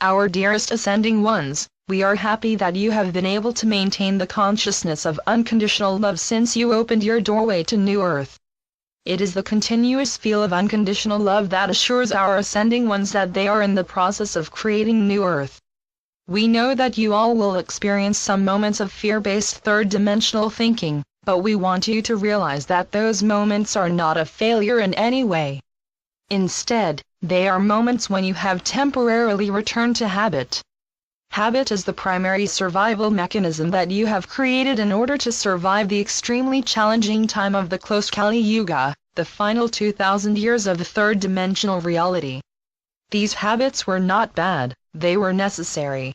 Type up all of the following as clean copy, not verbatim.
Our dearest ascending ones, we are happy that you have been able to maintain the consciousness of unconditional love since you opened your doorway to New Earth. It is the continuous feel of unconditional love that assures our ascending ones that they are in the process of creating New Earth. We know that you all will experience some moments of fear-based third-dimensional thinking, but we want you to realize that those moments are not a failure in any way. Instead, they are moments when you have temporarily returned to habit. Habit is the primary survival mechanism that you have created in order to survive the extremely challenging time of the close Kali Yuga, the final 2,000 years of the third-dimensional reality. These habits were not bad, they were necessary.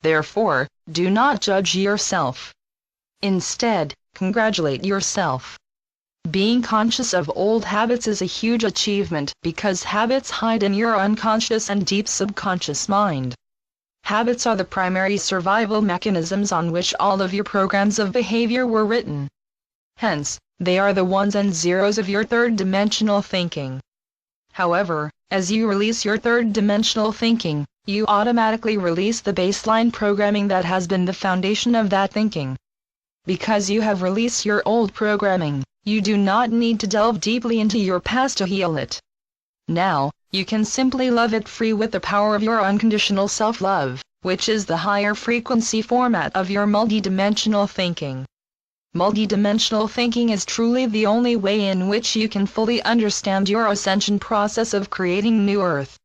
Therefore, do not judge yourself. Instead, congratulate yourself. Being conscious of old habits is a huge achievement because habits hide in your unconscious and deep subconscious mind. Habits are the primary survival mechanisms on which all of your programs of behavior were written. Hence, they are the ones and zeros of your third-dimensional thinking. However, as you release your third-dimensional thinking, you automatically release the baseline programming that has been the foundation of that thinking. Because you have released your old programming, you do not need to delve deeply into your past to heal it. Now, you can simply love it free with the power of your unconditional self-love, which is the higher frequency format of your multidimensional thinking. Multidimensional thinking is truly the only way in which you can fully understand your ascension process of creating New Earth.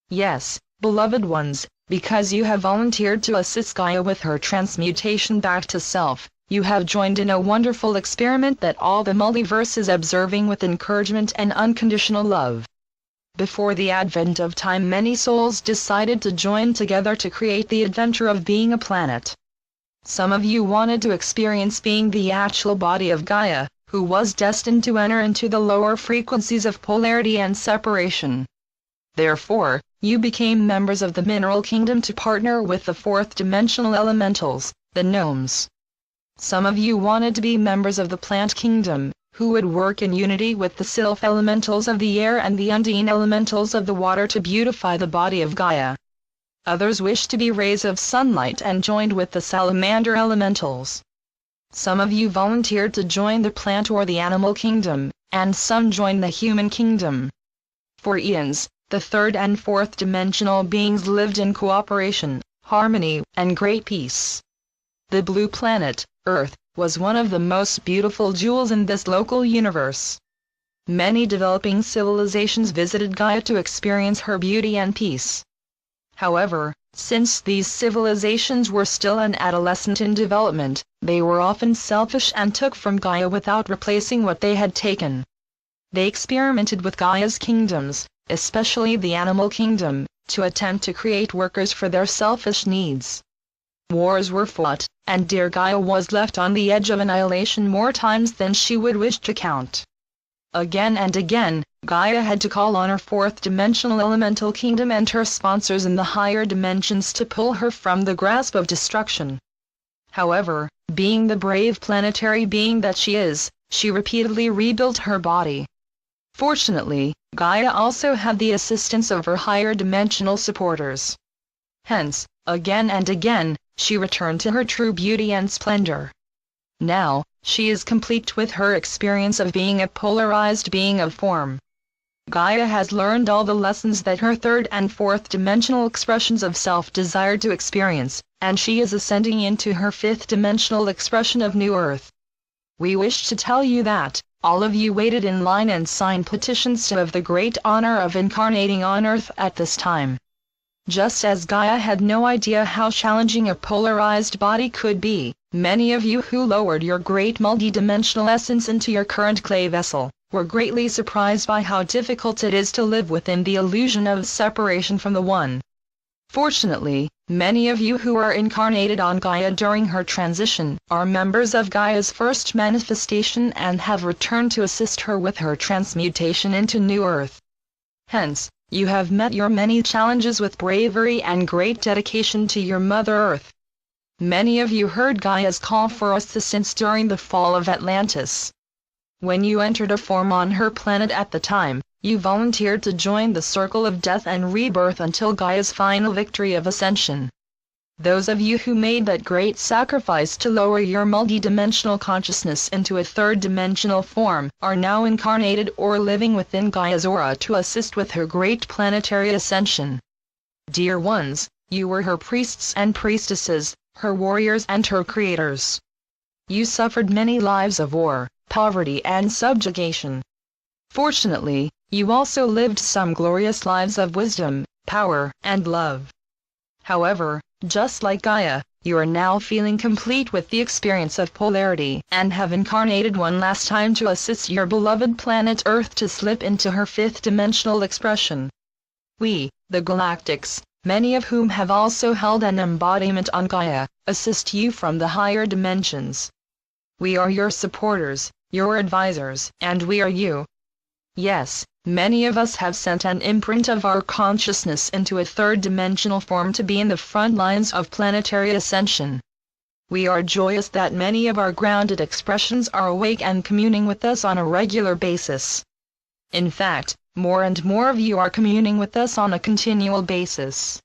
Yes, beloved ones, because you have volunteered to assist Gaia with her transmutation back to self, you have joined in a wonderful experiment that all the multiverse is observing with encouragement and unconditional love. Before the advent of time, many souls decided to join together to create the adventure of being a planet. Some of you wanted to experience being the actual body of Gaia, who was destined to enter into the lower frequencies of polarity and separation. Therefore, you became members of the mineral kingdom to partner with the fourth-dimensional elementals, the gnomes. Some of you wanted to be members of the plant kingdom, who would work in unity with the sylph elementals of the air and the undine elementals of the water to beautify the body of Gaia. Others wished to be rays of sunlight and joined with the salamander elementals. Some of you volunteered to join the plant or the animal kingdom, and some joined the human kingdom. For eons, the third and fourth dimensional beings lived in cooperation, harmony, and great peace. The blue planet, Earth, was one of the most beautiful jewels in this local universe. Many developing civilizations visited Gaia to experience her beauty and peace. However, since these civilizations were still an adolescent in development, they were often selfish and took from Gaia without replacing what they had taken. They experimented with Gaia's kingdoms, especially the animal kingdom, to attempt to create workers for their selfish needs. Wars were fought, and dear Gaia was left on the edge of annihilation more times than she would wish to count. Again and again, Gaia had to call on her fourth-dimensional elemental kingdom and her sponsors in the higher dimensions to pull her from the grasp of destruction. However, being the brave planetary being that she is, she repeatedly rebuilt her body. Fortunately, Gaia also had the assistance of her higher dimensional supporters. Hence, again and again, she returned to her true beauty and splendor. Now, she is complete with her experience of being a polarized being of form. Gaia has learned all the lessons that her third and fourth dimensional expressions of self desired to experience, and she is ascending into her fifth dimensional expression of New Earth. We wish to tell you that, all of you waited in line and signed petitions to have the great honor of incarnating on Earth at this time. Just as Gaia had no idea how challenging a polarized body could be, many of you who lowered your great multidimensional essence into your current clay vessel, were greatly surprised by how difficult it is to live within the illusion of separation from the One. Fortunately, many of you who are incarnated on Gaia during her transition, are members of Gaia's first manifestation and have returned to assist her with her transmutation into New Earth. Hence, you have met your many challenges with bravery and great dedication to your Mother Earth. Many of you heard Gaia's call for assistance during the fall of Atlantis. When you entered a form on her planet at the time, you volunteered to join the circle of death and rebirth until Gaia's final victory of ascension. Those of you who made that great sacrifice to lower your multidimensional consciousness into a third-dimensional form, are now incarnated or living within Gaia's aura to assist with her great planetary ascension. Dear ones, you were her priests and priestesses, her warriors and her creators. You suffered many lives of war, poverty and subjugation. Fortunately, you also lived some glorious lives of wisdom, power, and love. However, just like Gaia, you are now feeling complete with the experience of polarity and have incarnated one last time to assist your beloved planet Earth to slip into her fifth-dimensional expression. We, the Galactics, many of whom have also held an embodiment on Gaia, assist you from the higher dimensions. We are your supporters, your advisors, and we are you. Yes, many of us have sent an imprint of our consciousness into a third-dimensional form to be in the front lines of planetary ascension. We are joyous that many of our grounded expressions are awake and communing with us on a regular basis. In fact, more and more of you are communing with us on a continual basis.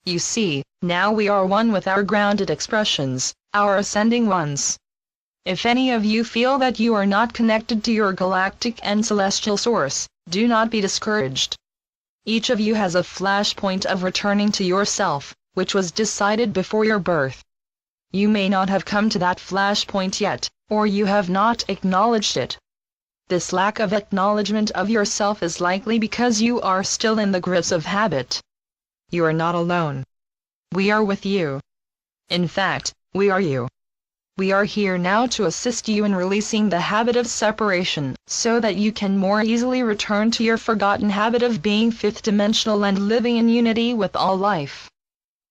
You see, now we are one with our grounded expressions, our ascending ones. If any of you feel that you are not connected to your galactic and celestial source, do not be discouraged. Each of you has a flashpoint of returning to yourself, which was decided before your birth. You may not have come to that flashpoint yet, or you have not acknowledged it. This lack of acknowledgement of yourself is likely because you are still in the grips of habit. You are not alone. We are with you. In fact, we are you. We are here now to assist you in releasing the habit of separation, so that you can more easily return to your forgotten habit of being fifth-dimensional and living in unity with all life.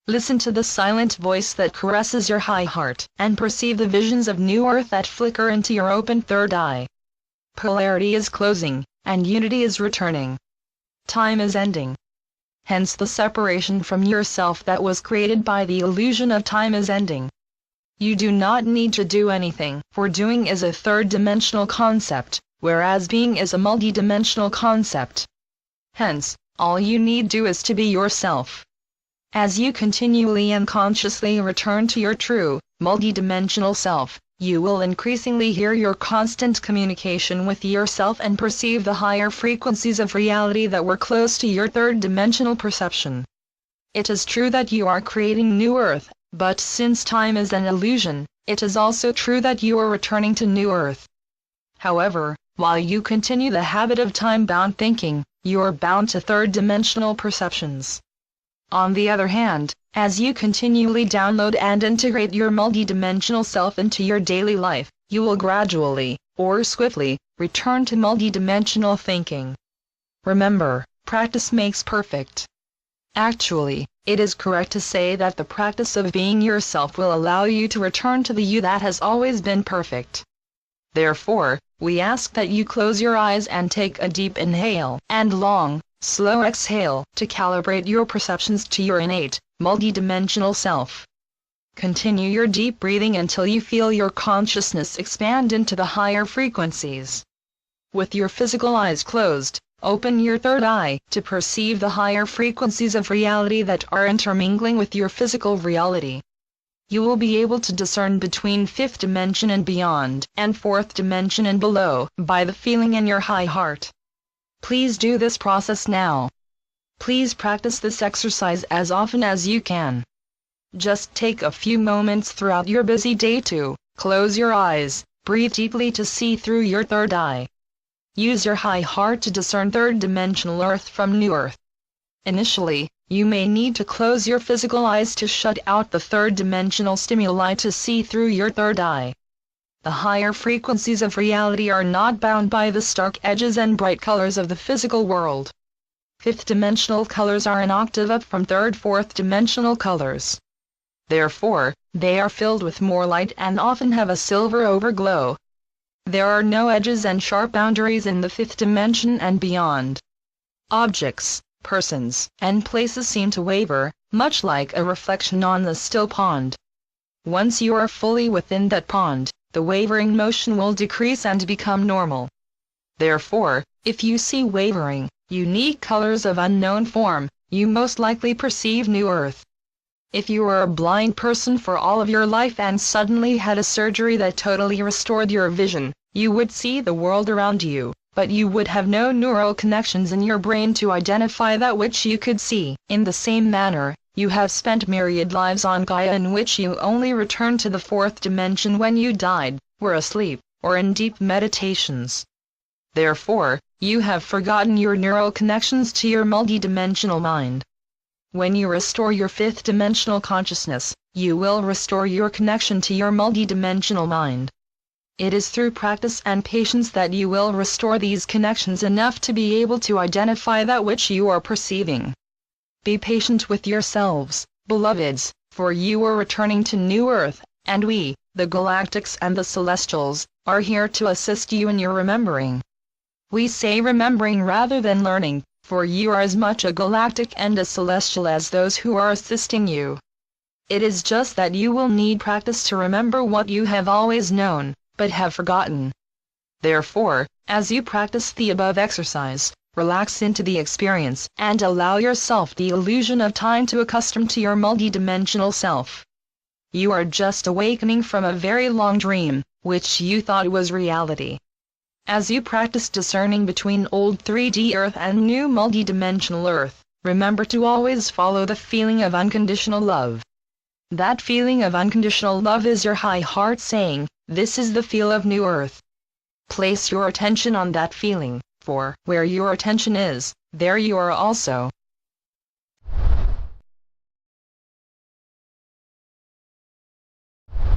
Listen to the silent voice that caresses your high heart, and perceive the visions of new earth that flicker into your open third eye. Polarity is closing, and unity is returning. Time is ending. Hence the separation from yourself that was created by the illusion of time is ending. You do not need to do anything, for doing is a third-dimensional concept, whereas being is a multidimensional concept. Hence, all you need do is to be yourself. As you continually and consciously return to your true, multidimensional self, you will increasingly hear your constant communication with yourself and perceive the higher frequencies of reality that were close to your third-dimensional perception. It is true that you are creating new earth, but since time is an illusion, it is also true that you are returning to new earth. However, while you continue the habit of time-bound thinking, you are bound to third-dimensional perceptions. On the other hand, as you continually download and integrate your multidimensional self into your daily life, you will gradually, or swiftly, return to multidimensional thinking. Remember, practice makes perfect. Actually, it is correct to say that the practice of being yourself will allow you to return to the you that has always been perfect. Therefore, we ask that you close your eyes and take a deep inhale and long, slow exhale to calibrate your perceptions to your innate, multidimensional self. Continue your deep breathing until you feel your consciousness expand into the higher frequencies. With your physical eyes closed, open your third eye to perceive the higher frequencies of reality that are intermingling with your physical reality. You will be able to discern between fifth dimension and beyond, and fourth dimension and below, by the feeling in your high heart. Please do this process now. Please practice this exercise as often as you can. Just take a few moments throughout your busy day to close your eyes, breathe deeply to see through your third eye. Use your high heart to discern third-dimensional earth from new earth. Initially, you may need to close your physical eyes to shut out the third-dimensional stimuli to see through your third eye. The higher frequencies of reality are not bound by the stark edges and bright colors of the physical world. Fifth-dimensional colors are an octave up from third-fourth-dimensional colors. Therefore, they are filled with more light and often have a silver overglow. There are no edges and sharp boundaries in the fifth dimension and beyond. Objects, persons, and places seem to waver, much like a reflection on the still pond. Once you are fully within that pond, the wavering motion will decrease and become normal. Therefore, if you see wavering, unique colors of unknown form, you most likely perceive new earth. If you were a blind person for all of your life and suddenly had a surgery that totally restored your vision, you would see the world around you, but you would have no neural connections in your brain to identify that which you could see. In the same manner, you have spent myriad lives on Gaia in which you only returned to the fourth dimension when you died, were asleep, or in deep meditations. Therefore, you have forgotten your neural connections to your multidimensional mind. When you restore your fifth dimensional consciousness, you will restore your connection to your multidimensional mind. It is through practice and patience that you will restore these connections enough to be able to identify that which you are perceiving. Be patient with yourselves, beloveds, for you are returning to New Earth, and we, the Galactics and the Celestials, are here to assist you in your remembering. We say remembering rather than learning, for you are as much a galactic and a celestial as those who are assisting you. It is just that you will need practice to remember what you have always known, but have forgotten. Therefore, as you practice the above exercise, relax into the experience and allow yourself the illusion of time to accustom to your multidimensional self. You are just awakening from a very long dream, which you thought was reality. As you practice discerning between old 3D Earth and new multidimensional Earth, remember to always follow the feeling of unconditional love. That feeling of unconditional love is your high heart saying, "This is the feel of New Earth." Place your attention on that feeling, for where your attention is, there you are also.